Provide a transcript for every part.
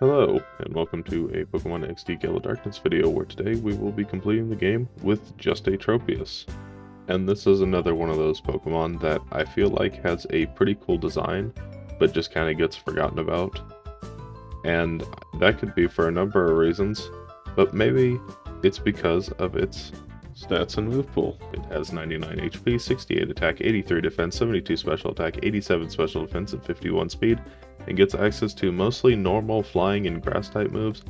Hello, and welcome to a Pokemon XD Gale of Darkness video where today we will be completing the game with just a Tropius. And this is another one of those Pokemon that I feel like has a pretty cool design, but just kind of gets forgotten about. And that could be for a number of reasons, but maybe it's because of its stats and move pool. It has 99 HP, 68 attack, 83 defense, 72 special attack, 87 special defense, and 51 speed, and gets access to mostly normal flying and grass type moves,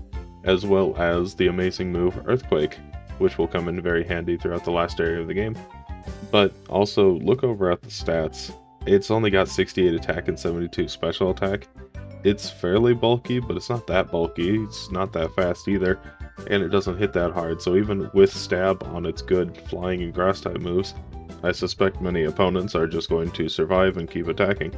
as well as the amazing move Earthquake, which will come in very handy throughout the last area of the game. But also, look over at the stats. It's only got 68 attack and 72 special attack. It's fairly bulky, but it's not that bulky, it's not that fast either, and it doesn't hit that hard, so even with stab on its good flying and grass type moves, I suspect many opponents are just going to survive and keep attacking.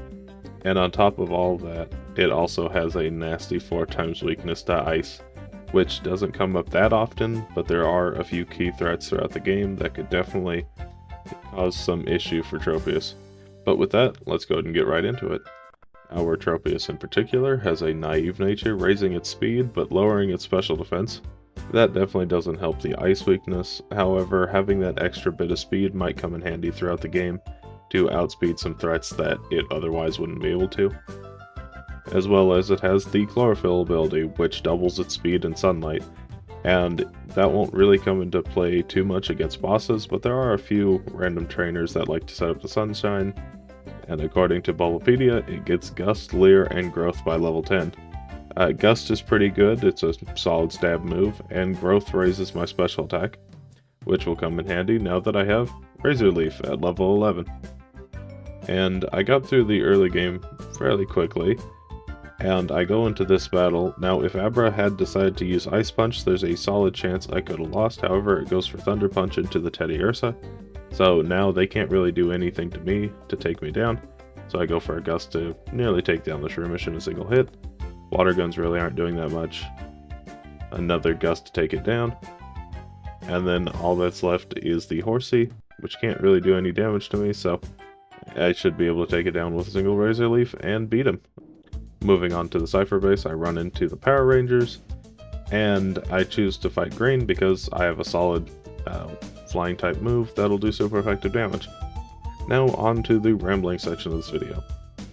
And on top of all that, it also has a nasty 4x weakness to ice, which doesn't come up that often, but there are a few key threats throughout the game that could definitely cause some issue for Tropius. But with that, let's go ahead and get right into it. Our Tropius in particular has a naive nature, raising its speed but lowering its special defense. That definitely doesn't help the ice weakness, however having that extra bit of speed might come in handy throughout the game to outspeed some threats that it otherwise wouldn't be able to. As well as it has the Chlorophyll ability, which doubles its speed in sunlight, and that won't really come into play too much against bosses, but there are a few random trainers that like to set up the sunshine, and according to Bulbapedia, it gets Gust, Leer, and Growth by level 10. Gust is pretty good, it's a solid stab move, and Growth raises my special attack, which will come in handy now that I have Razor Leaf at level 11. And I got through the early game fairly quickly, and I go into this battle. Now if Abra had decided to use Ice Punch, there's a solid chance I could have lost, however it goes for Thunder Punch into the Teddiursa, so now they can't really do anything to me to take me down, so I go for a Gust to nearly take down the Shroomish in a single hit. Water Guns really aren't doing that much. Another Gust to take it down, and then all that's left is the Horsey, which can't really do any damage to me, so I should be able to take it down with a single Razor Leaf and beat him. Moving on to the Cypher base, I run into the Power Rangers, and I choose to fight Green because I have a solid flying type move that'll do super effective damage. Now on to the rambling section of this video.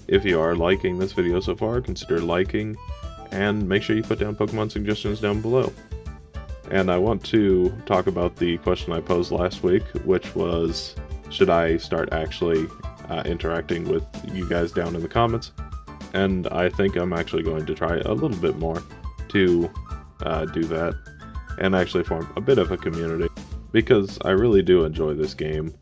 If you are liking this video so far, consider liking, and make sure you put down Pokemon suggestions down below. And I want to talk about the question I posed last week, which was, should I start actually interacting with you guys down in the comments? And I think I'm actually going to try a little bit more to do that, and actually form a bit of a community, because I really do enjoy this game.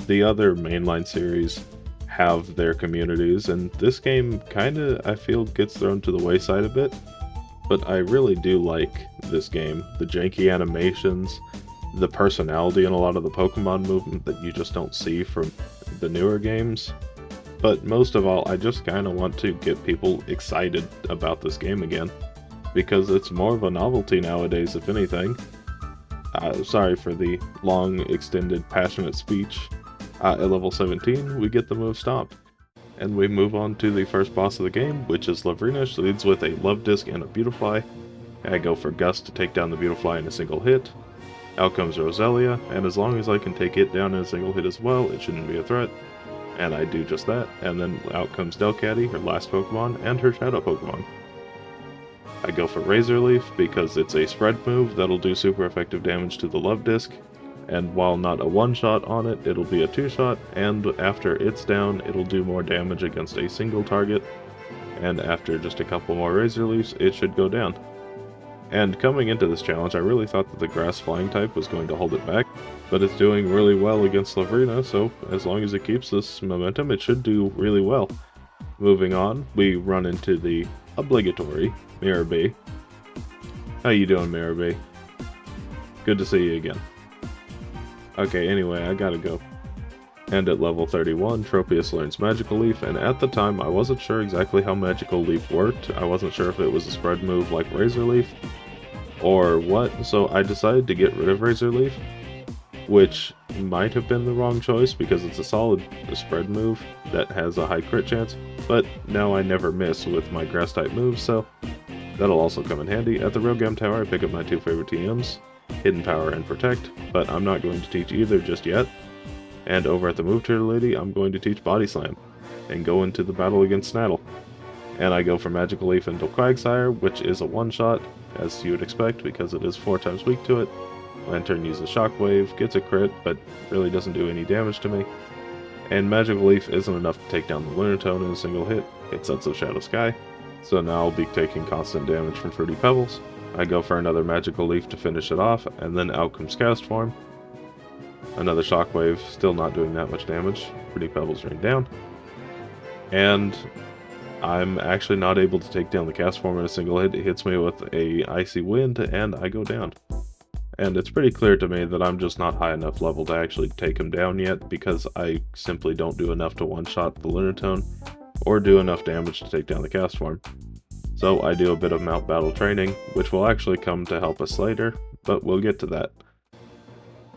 The other mainline series have their communities, and this game kinda, I feel, gets thrown to the wayside a bit, but I really do like this game. The janky animations, the personality in a lot of the Pokemon movement that you just don't see from the newer games. But most of all, I just kinda want to get people excited about this game again, because it's more of a novelty nowadays, if anything. Sorry for the long, extended, passionate speech. At level 17, we get the move Stomp, and we move on to the first boss of the game, which is Lavrina. She leads with a Love Disc and a Beautifly. I go for Gust to take down the Beautifly in a single hit. Out comes Roselia, and as long as I can take it down in a single hit as well, it shouldn't be a threat. And I do just that, and then out comes Delcatty, her last Pokemon, and her Shadow Pokemon. I go for Razor Leaf because it's a spread move that'll do super effective damage to the Love Disc, and while not a one-shot on it, it'll be a two-shot, and after it's down, it'll do more damage against a single target, and after just a couple more Razor Leafs, it should go down. And coming into this challenge, I really thought that the Grass Flying type was going to hold it back, but it's doing really well against Lavrina, so as long as it keeps this momentum, it should do really well. Moving on, we run into the obligatory Mirror B. How you doing, Mirror B? Good to see you again. Okay, anyway, I gotta go. And at level 31, Tropius learns Magical Leaf, and at the time I wasn't sure exactly how Magical Leaf worked. I wasn't sure if it was a spread move like Razor Leaf, or what, so I decided to get rid of Razor Leaf, which might have been the wrong choice because it's a solid spread move that has a high crit chance, but now I never miss with my grass type moves, so That'll also come in handy. At the Railgun Tower, I pick up my 2 favorite TMs, Hidden Power and Protect, but I'm not going to teach either just yet. And over at the Move Tier Lady, I'm going to teach Body Slam, and go into the battle against Snaddle. And I go for Magical Leaf into Quagsire, which is a one-shot, as you would expect, because it is 4 times weak to it. Lantern uses Shockwave, gets a crit, but really doesn't do any damage to me. And Magical Leaf isn't enough to take down the Lunatone in a single hit. It sets up Shadow Sky, so now I'll be taking constant damage from Fruity Pebbles. I go for another Magical Leaf to finish it off, and then out comes Cast Form. Another Shockwave, still not doing that much damage. Fruity Pebbles rain down. And I'm actually not able to take down the Cast Form in a single hit. It hits me with a Icy Wind, and I go down. And it's pretty clear to me that I'm just not high enough level to actually take him down yet, because I simply don't do enough to one-shot the Lunatone, or do enough damage to take down the Cast Form. So I do a bit of mount battle training, which will actually come to help us later, but we'll get to that.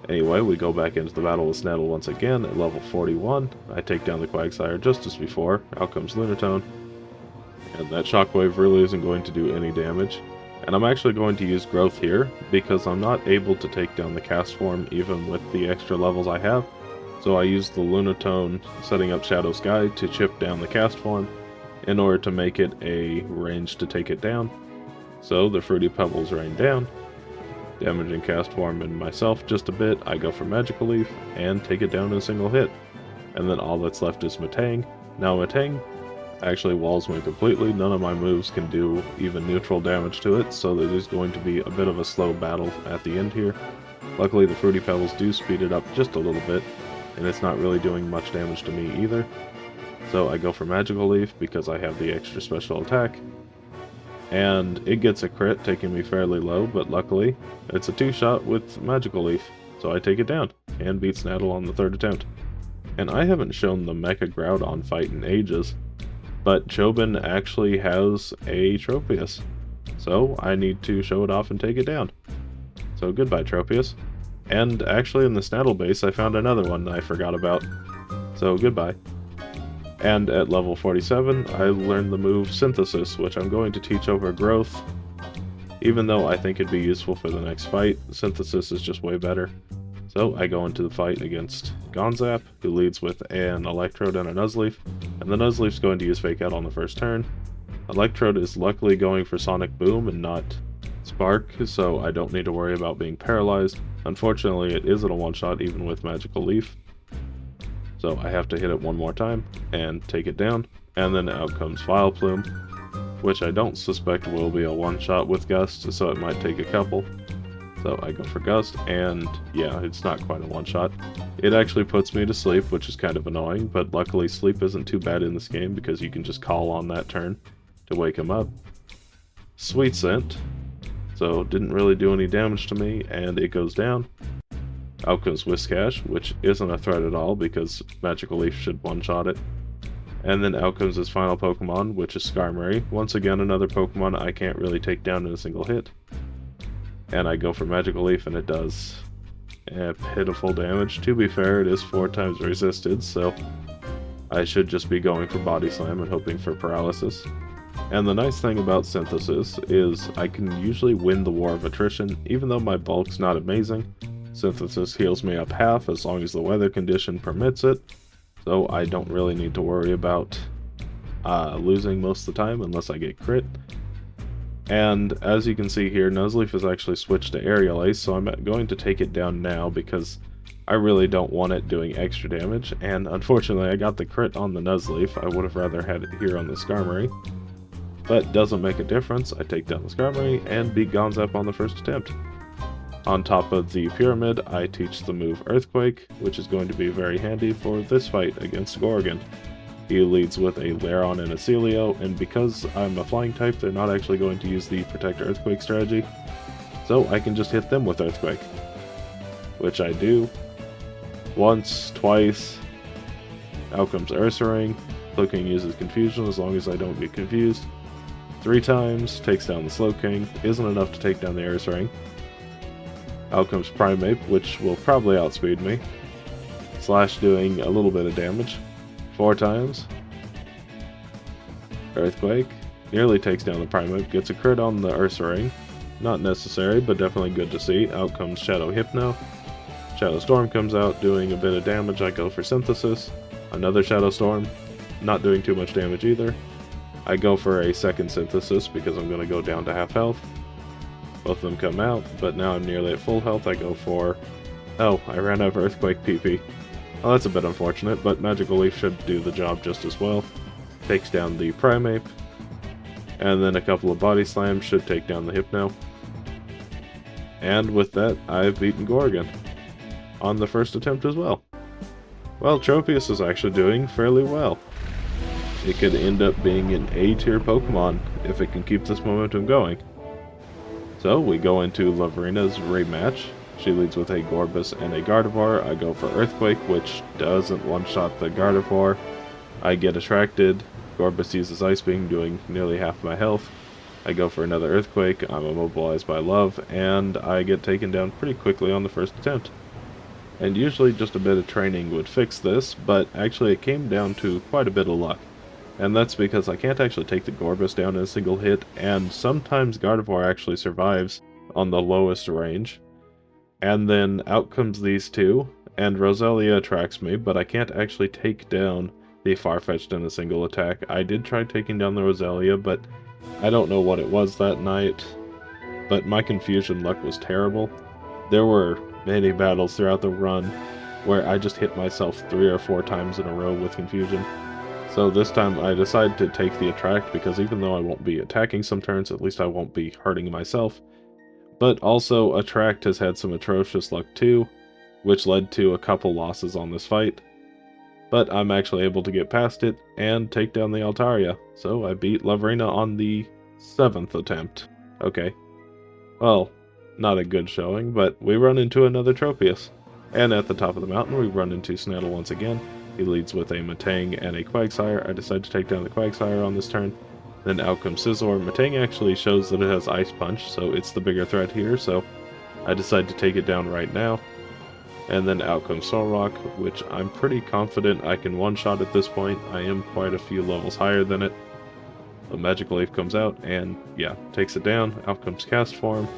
Anyway, we go back into the battle with Snaddle once again at level 41. I take down the Quagsire just as before. Out comes Lunatone. And that Shockwave really isn't going to do any damage. And I'm actually going to use Growth here, because I'm not able to take down the Cast Form even with the extra levels I have. So I use the Lunatone setting up Shadow Sky to chip down the Cast Form in order to make it a range to take it down. So the Fruity Pebbles rain down, damaging Cast Form and myself just a bit. I go for Magical Leaf and take it down in a single hit. And then all that's left is Matang. Now Matang actually walls me completely. None of my moves can do even neutral damage to it, so it is going to be a bit of a slow battle at the end here. Luckily the Fruity Pebbles do speed it up just a little bit, and it's not really doing much damage to me either. So I go for Magical Leaf because I have the extra special attack. And it gets a crit, taking me fairly low, but luckily it's a 2-shot with Magical Leaf, so I take it down, and beat Snaddle on the 3rd attempt. And I haven't shown the Mecha Groudon fight in ages, but Chobin actually has a Tropius, so I need to show it off and take it down. So goodbye Tropius. And actually in the Snaddle base I found another one I forgot about, so goodbye. And at level 47, I learned the move Synthesis, which I'm going to teach over Growth. Even though I think it'd be useful for the next fight, Synthesis is just way better. So I go into the fight against Gonzap, who leads with an Electrode and a Nuzleaf, and the Nuzleaf's going to use Fake Out on the first turn. Electrode is luckily going for Sonic Boom and not Spark, so I don't need to worry about being paralyzed. Unfortunately, it isn't a one-shot even with Magical Leaf. So I have to hit it one more time and take it down, and then out comes Vileplume, which I don't suspect will be a one-shot with Gust, so it might take a couple. So I go for Gust, and yeah, it's not quite a one-shot. It actually puts me to sleep, which is kind of annoying, but luckily sleep isn't too bad in this game because you can just call on that turn to wake him up. Sweet Scent, so didn't really do any damage to me, and it goes down. Out comes Whiscash, which isn't a threat at all because Magical Leaf should one-shot it. And then out comes his final Pokemon, which is Skarmory. Once again, another Pokemon I can't really take down in a single hit. And I go for Magical Leaf and it does pitiful damage. To be fair, it is 4 times resisted, so I should just be going for Body Slam and hoping for Paralysis. And the nice thing about Synthesis is I can usually win the War of Attrition, even though my bulk's not amazing. Synthesis heals me up half as long as the weather condition permits it, so I don't really need to worry about losing most of the time unless I get crit. And as you can see here, Nuzleaf has actually switched to Aerial Ace, so I'm going to take it down now because I really don't want it doing extra damage, and unfortunately I got the crit on the Nuzleaf. I would have rather had it here on the Skarmory, but doesn't make a difference. I take down the Skarmory and beat Gonzap on the first attempt. On top of the Pyramid, I teach the move Earthquake, which is going to be very handy for this fight against Gorgon. He leads with a Lairon and a Celio, and because I'm a flying type, they're not actually going to use the Protect Earthquake strategy, so I can just hit them with Earthquake. Which I do. Once, twice. Out comes Ursaring. Slowking uses Confusion as long as I don't get confused. 3 times, takes down the Slowking. Isn't enough to take down the Ursaring. Out comes Primeape, which will probably outspeed me. Slash doing a little bit of damage. 4 times. Earthquake. Nearly takes down the Primate, gets a crit on the Ursa Ring. Not necessary, but definitely good to see. Out comes Shadow Hypno. Shadow Storm comes out, doing a bit of damage. I go for Synthesis. Another Shadow Storm, not doing too much damage either. I go for a second Synthesis because I'm going to go down to half health. Both of them come out, but now I'm nearly at full health. I go for... Oh, I ran out of Earthquake PP. Well, that's a bit unfortunate, but Magical Leaf should do the job just as well. Takes down the Primeape. And then a couple of Body Slams should take down the Hypno. And with that, I've beaten Gorgon. On the first attempt as well. Well, Tropius is actually doing fairly well. It could end up being an A-tier Pokemon if it can keep this momentum going. So, we go into Lavrina's rematch. She leads with a Gorbis and a Gardevoir. I go for Earthquake, which doesn't one-shot the Gardevoir. I get attracted. Gorbis uses Ice Beam, doing nearly half my health. I go for another Earthquake. I'm immobilized by Love, and I get taken down pretty quickly on the first attempt. And usually just a bit of training would fix this, but actually it came down to quite a bit of luck. And that's because I can't actually take the Gorbis down in a single hit, and sometimes Gardevoir actually survives on the lowest range. And then out comes these two, and Roselia attracts me, but I can't actually take down the Farfetch'd in a single attack. I did try taking down the Roselia, but I don't know what it was that night. But my confusion luck was terrible. There were many battles throughout the run where I just hit myself 3 or 4 times in a row with confusion. So this time I decided to take the attract because even though I won't be attacking some turns, at least I won't be hurting myself. But also attract has had some atrocious luck too, which led to a couple losses on this fight. But I'm actually able to get past it and take down the Altaria. So I beat Lavrina on the 7th attempt. Okay. Well, not a good showing, but we run into another Tropius. And at the top of the mountain, we run into Snaddle once again. He leads with a Matang and a Quagsire. I decide to take down the Quagsire on this turn. Then out comes Scizor. Matang actually shows that it has Ice Punch, so it's the bigger threat here, so I decide to take it down right now. And then out comes Solrock, which I'm pretty confident I can one-shot at this point. I am quite a few levels higher than it. The Magical Leaf comes out, and yeah, takes it down. Out comes Cast Form.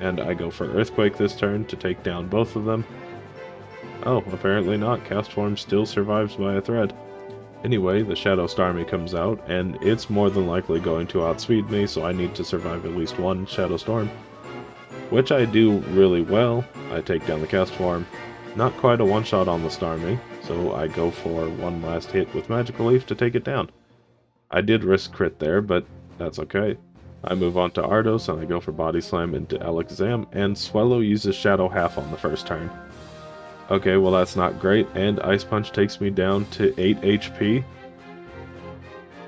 And I go for Earthquake this turn to take down both of them. Oh, apparently not. Cast Form still survives by a thread. Anyway, the Shadow Starmie comes out, and it's more than likely going to outspeed me, so I need to survive at least one Shadow Storm. Which I do really well. I take down the Cast Form. Not quite a one-shot on the Starmie, so I go for one last hit with Magical Leaf to take it down. I did risk crit there, but that's okay. I move on to Ardos, and I go for Body Slam into Alakazam, and Swellow uses Shadow Half on the first turn. Okay, well that's not great, and Ice Punch takes me down to 8 HP.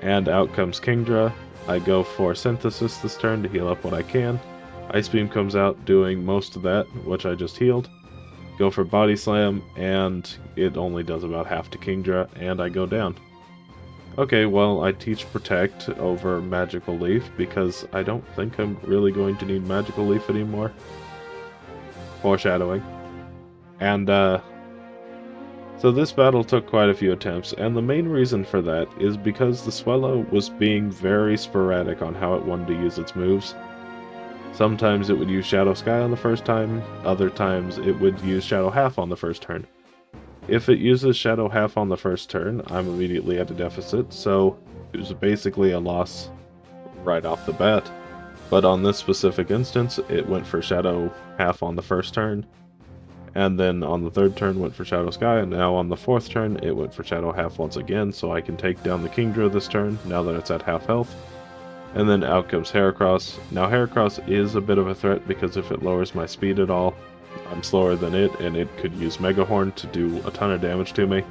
And out comes Kingdra. I go for Synthesis this turn to heal up what I can. Ice Beam comes out, doing most of that, which I just healed. Go for Body Slam, and it only does about half to Kingdra, and I go down. Okay, well, I teach Protect over Magical Leaf, because I don't think I'm really going to need Magical Leaf anymore. Foreshadowing. And, so this battle took quite a few attempts, and the main reason for that is because the Swellow was being very sporadic on how it wanted to use its moves. Sometimes it would use Shadow Sky on the first time, other times it would use Shadow Half on the first turn. If it uses Shadow Half on the first turn, I'm immediately at a deficit, so it was basically a loss right off the bat. But on this specific instance, it went for Shadow Half on the first turn, and then on the third turn went for Shadow Sky, and now on the fourth turn it went for Shadow Half once again, so I can take down the Kingdra this turn, now that it's at half health. And then out comes Heracross. Now Heracross is a bit of a threat because if it lowers my speed at all, I'm slower than it, and it could use Mega Horn to do a ton of damage to me.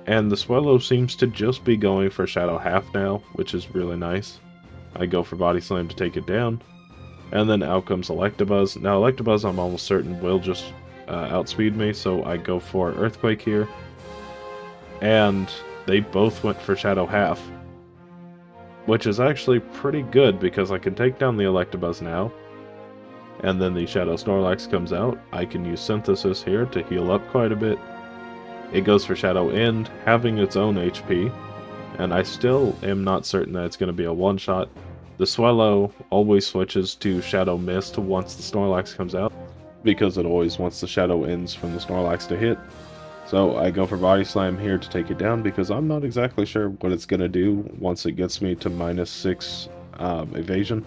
And the Swellow seems to just be going for Shadow Half now, which is really nice. I go for Body Slam to take it down. And then out comes Electabuzz. Now Electabuzz I'm almost certain will just outspeed me, so I go for Earthquake here. And they both went for Shadow Half, which is actually pretty good because I can take down the Electabuzz now. And then the Shadow Snorlax comes out. I can use Synthesis here to heal up quite a bit. It goes for Shadow End, having its own HP. and I still am not certain that it's going to be a one-shot. The Swallow always switches to Shadow Mist once the Snorlax comes out, because it always wants the Shadow ends from the Snorlax to hit. So I go for Body Slam here to take it down, because I'm not exactly sure what it's going to do once it gets me to -6 evasion.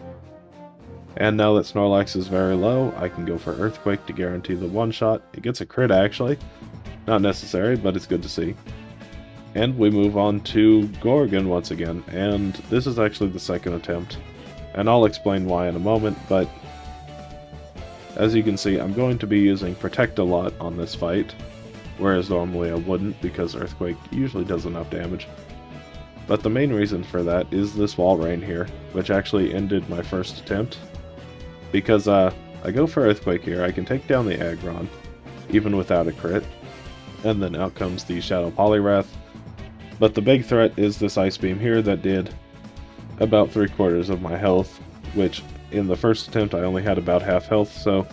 And now that Snorlax is very low, I can go for Earthquake to guarantee the one-shot. It gets a crit actually. Not necessary, but it's good to see. And we move on to Gorgon once again, and this is actually the second attempt. And I'll explain why in a moment, but as you can see, I'm going to be using Protect a lot on this fight, whereas normally I wouldn't because Earthquake usually does enough damage. But the main reason for that is this Wall Rain here, which actually ended my first attempt. Because I go for Earthquake here, I can take down the Aggron, even without a crit, and then out comes the Shadow Poliwrath. But the big threat is this Ice Beam here that did about 3/4 of my health, which in the first attempt I only had about half health, so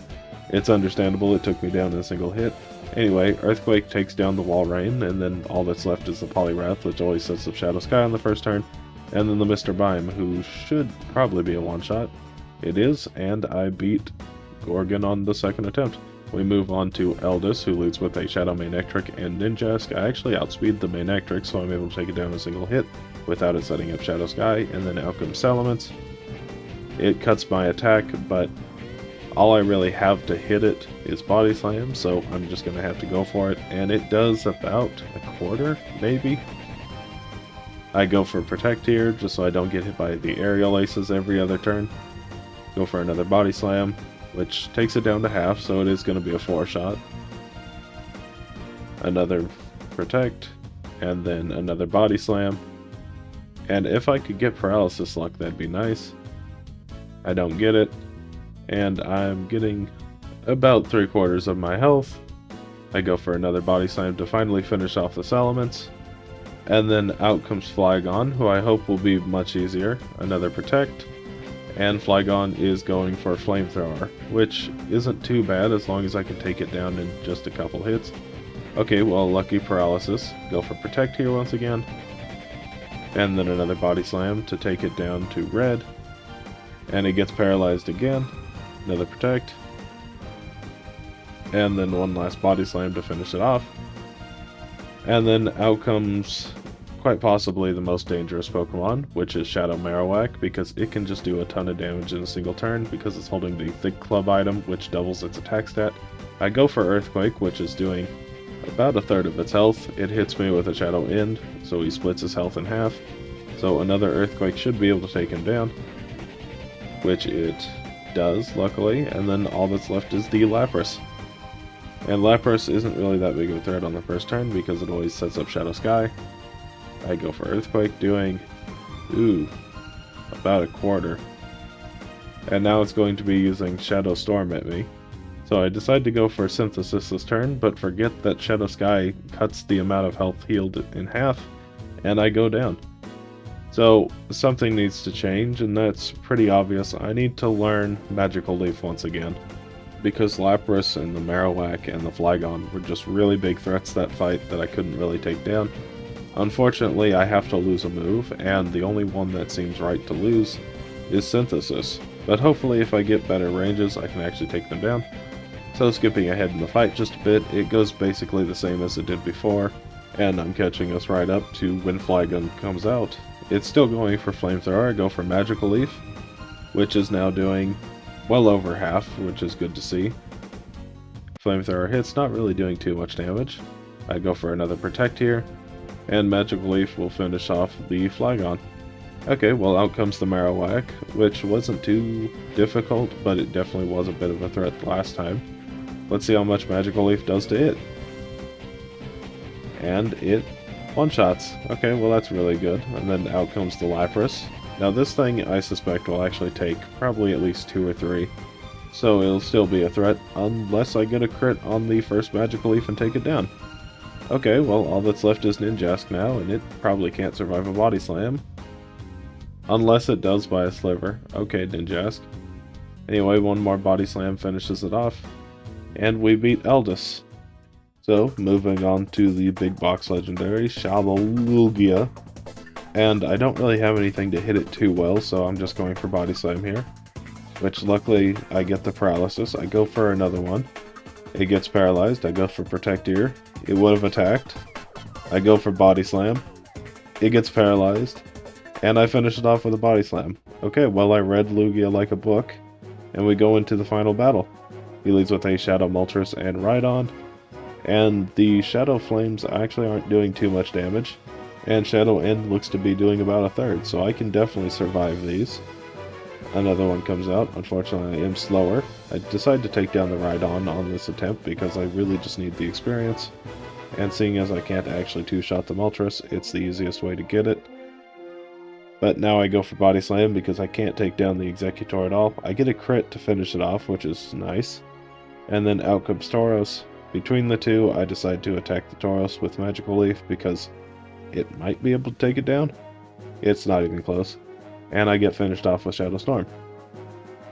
it's understandable it took me down in a single hit. Anyway, Earthquake takes down the Wall Rain, and then all that's left is the Poliwrath, which always sets up Shadow Sky on the first turn, and then the Mr. Bime, who should probably be a one-shot. It is, and I beat Gorgon on the second attempt. We move on to Eldis, who leads with a Shadow Manectric and Ninjask. I actually outspeed the Manectric, so I'm able to take it down in a single hit without it setting up Shadow Sky, and then out comes Salamence. It cuts my attack, but all I really have to hit it is Body Slam, so I'm just going to have to go for it, and it does about 1/4, maybe? I go for Protect here, just so I don't get hit by the Aerial Aces every other turn. Go for another Body Slam, which takes it down to half, so it is going to be a 4-shot. Another Protect, and then another Body Slam. And if I could get Paralysis Luck, that'd be nice. I don't get it, and I'm getting about 3/4 of my health. I go for another Body Slam to finally finish off the Salamence. And then out comes Flygon, who I hope will be much easier. Another Protect. And Flygon is going for Flamethrower, which isn't too bad as long as I can take it down in just a couple hits. Okay, well, lucky Paralysis. Go for Protect here once again. And then another Body Slam to take it down to red. And it gets paralyzed again. Another Protect. And then one last Body Slam to finish it off. And then out comes quite possibly the most dangerous Pokemon, which is Shadow Marowak, because it can just do a ton of damage in a single turn because it's holding the Thick Club item, which doubles its attack stat. I go for Earthquake, which is doing about 1/3 of its health. It hits me with a Shadow End, so he splits his health in half. So another Earthquake should be able to take him down, which it does, luckily, and then all that's left is the Lapras. And Lapras isn't really that big of a threat on the first turn because it always sets up Shadow Sky. I go for Earthquake, doing, about 1/4. And now it's going to be using Shadow Storm at me. So I decide to go for Synthesis this turn, but forget that Shadow Sky cuts the amount of health healed in half, and I go down. So something needs to change, and that's pretty obvious. I need to learn Magical Leaf once again, because Lapras and the Marowak and the Flygon were just really big threats that fight that I couldn't really take down. Unfortunately, I have to lose a move, and the only one that seems right to lose is Synthesis. But hopefully if I get better ranges, I can actually take them down. So skipping ahead in the fight just a bit, it goes basically the same as it did before, and I'm catching us right up to when Flygon comes out. It's still going for Flamethrower. I go for Magical Leaf, which is now doing well over half, which is good to see. Flamethrower hits, not really doing too much damage. I go for another Protect here, and Magical Leaf will finish off the Flygon. Okay, well out comes the Marowak, which wasn't too difficult, but it definitely was a bit of a threat last time. Let's see how much Magical Leaf does to it. And it one-shots. Okay, well that's really good. And then out comes the Lapras. Now this thing I suspect will actually take probably at least 2 or 3. So it'll still be a threat unless I get a crit on the first Magical Leaf and take it down. Okay, well all that's left is Ninjask now, and it probably can't survive a Body Slam. Unless it does by a sliver. Okay, Ninjask. Anyway, one more Body Slam finishes it off. And we beat Eldis. So, moving on to the big box legendary, Shalolugia. and I don't really have anything to hit it too well, so I'm just going for Body Slam here. Which luckily I get the paralysis. I go for another one. It gets paralyzed. I go for Protect Ear. It would have attacked. I go for Body Slam. It gets paralyzed. And I finish it off with a Body Slam. Okay, well I read Lugia like a book. And we go into the final battle. He leads with a Shadow Moltres and Rhydon. And the Shadow Flames actually aren't doing too much damage. And Shadow End looks to be doing about a third. So I can definitely survive these. Another one comes out. Unfortunately, I am slower. I decide to take down the Rhydon on this attempt because I really just need the experience. And seeing as I can't actually two-shot the Moltres, it's the easiest way to get it. But now I go for Body Slam because I can't take down the Executor at all. I get a crit to finish it off, which is nice. And then out comes Tauros. Between the two, I decide to attack the Tauros with Magical Leaf because it might be able to take it down. It's not even close. And I get finished off with Shadow Storm.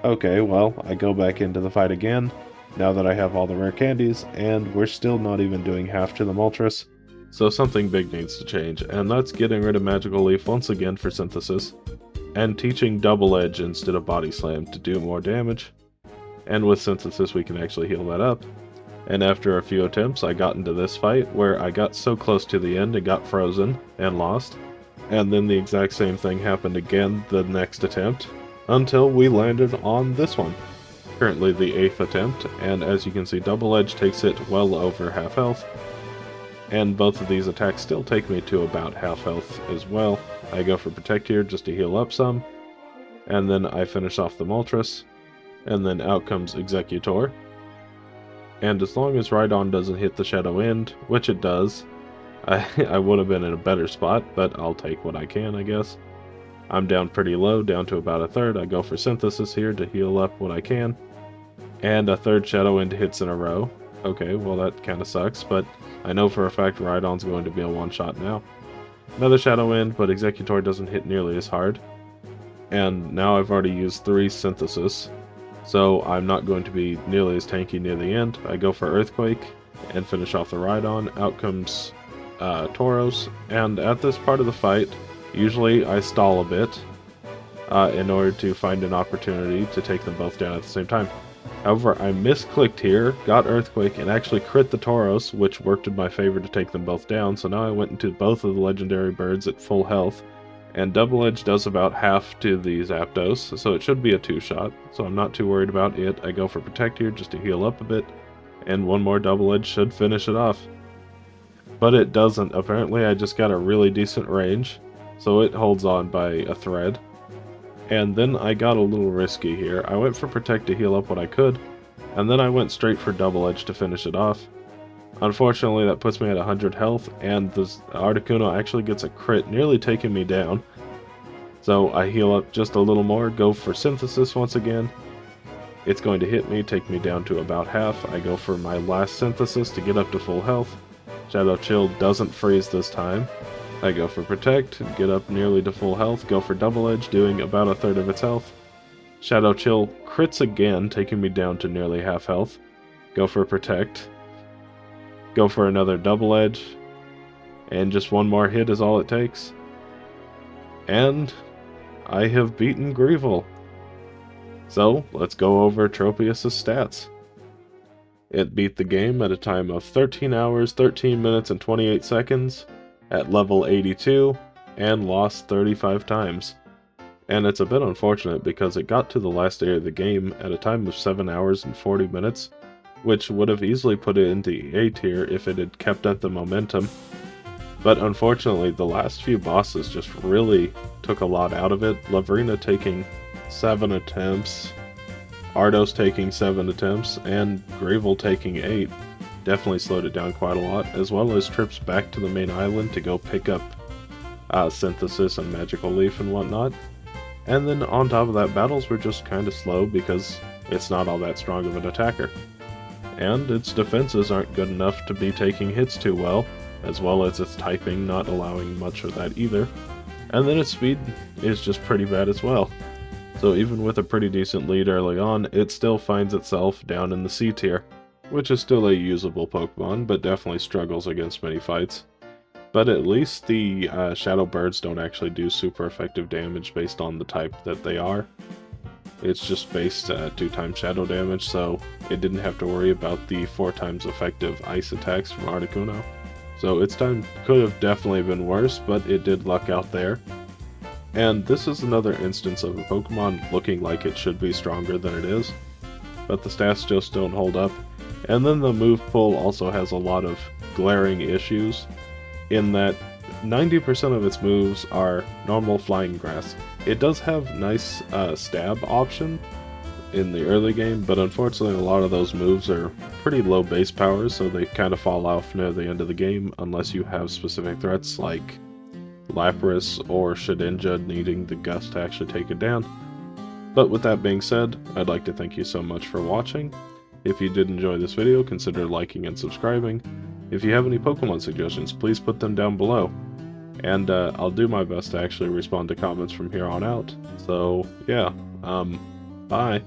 Okay, well, I go back into the fight again, now that I have all the rare candies, and we're still not even doing half to the Moltres. So something big needs to change, and that's getting rid of Magical Leaf once again for Synthesis, and teaching Double Edge instead of Body Slam to do more damage. And with Synthesis we can actually heal that up. And after a few attempts I got into this fight, where I got so close to the end and got frozen, and lost. And then the exact same thing happened again the next attempt, until we landed on this one. Currently the 8th attempt, and as you can see Double Edge takes it well over half health. And both of these attacks still take me to about half health as well. I go for Protect here just to heal up some, and then I finish off the Moltres, and then out comes Executor. And as long as Rhydon doesn't hit the Shadow End, which it does, I would have been in a better spot, but I'll take what I can, I guess. I'm down pretty low, down to about a third. I go for Synthesis here to heal up what I can. And a third Shadow End hits in a row. Okay, well that kind of sucks, but I know for a fact Rhydon's going to be a one-shot now. Another Shadow End, but Executor doesn't hit nearly as hard. And now I've already used 3 Synthesis, so I'm not going to be nearly as tanky near the end. I go for Earthquake and finish off the Rhydon. Out comes Tauros, and at this part of the fight, usually I stall a bit in order to find an opportunity to take them both down at the same time. However, I misclicked here, got Earthquake, and actually crit the Tauros, which worked in my favor to take them both down, so now I went into both of the legendary birds at full health, and Double Edge does about half to the Zapdos, so it should be a 2-shot, so I'm not too worried about it. I go for Protect here just to heal up a bit, and one more Double Edge should finish it off. But it doesn't. Apparently I just got a really decent range, so it holds on by a thread. And then I got a little risky here. I went for Protect to heal up what I could, and then I went straight for Double Edge to finish it off. Unfortunately that puts me at 100 health, and the Articuno actually gets a crit, nearly taking me down. So I heal up just a little more, go for Synthesis once again. It's going to hit me, take me down to about half. I go for my last Synthesis to get up to full health. Shadow Chill doesn't freeze this time. I go for Protect, get up nearly to full health, go for Double Edge, doing about a third of its health. Shadow Chill crits again, taking me down to nearly half health. Go for Protect. Go for another Double Edge. And just one more hit is all it takes. And I have beaten Greevil. So, let's go over Tropius' stats. It beat the game at a time of 13 hours, 13 minutes, and 28 seconds, at level 82, and lost 35 times. And it's a bit unfortunate because it got to the last area of the game at a time of 7 hours and 40 minutes, which would have easily put it into A tier if it had kept up the momentum. But unfortunately, the last few bosses just really took a lot out of it. Lavrina taking 7 attempts, Ardos taking 7 attempts, and Greevil taking 8. Definitely slowed it down quite a lot, as well as trips back to the main island to go pick up Synthesis and Magical Leaf and whatnot. And then on top of that, battles were just kind of slow because it's not all that strong of an attacker. And its defenses aren't good enough to be taking hits too well as its typing not allowing much of that either. And then its speed is just pretty bad as well. So even with a pretty decent lead early on, it still finds itself down in the C tier, which is still a usable Pokemon, but definitely struggles against many fights. But at least the Shadow Birds don't actually do super effective damage based on the type that they are. It's just based 2 times shadow damage, so it didn't have to worry about the 4 times effective ice attacks from Articuno. So its time could have definitely been worse, but it did luck out there. And this is another instance of a Pokemon looking like it should be stronger than it is, but the stats just don't hold up. And then the move pool also has a lot of glaring issues, in that 90% of its moves are normal flying grass. It does have nice stab option in the early game, but unfortunately a lot of those moves are pretty low base powers, so they kind of fall off near the end of the game unless you have specific threats like Lapras or Shedinja needing the Gust to actually take it down. But with that being said, I'd like to thank you so much for watching. If you did enjoy this video, consider liking and subscribing. If you have any Pokemon suggestions, please put them down below. And I'll do my best to actually respond to comments from here on out. So, yeah, bye.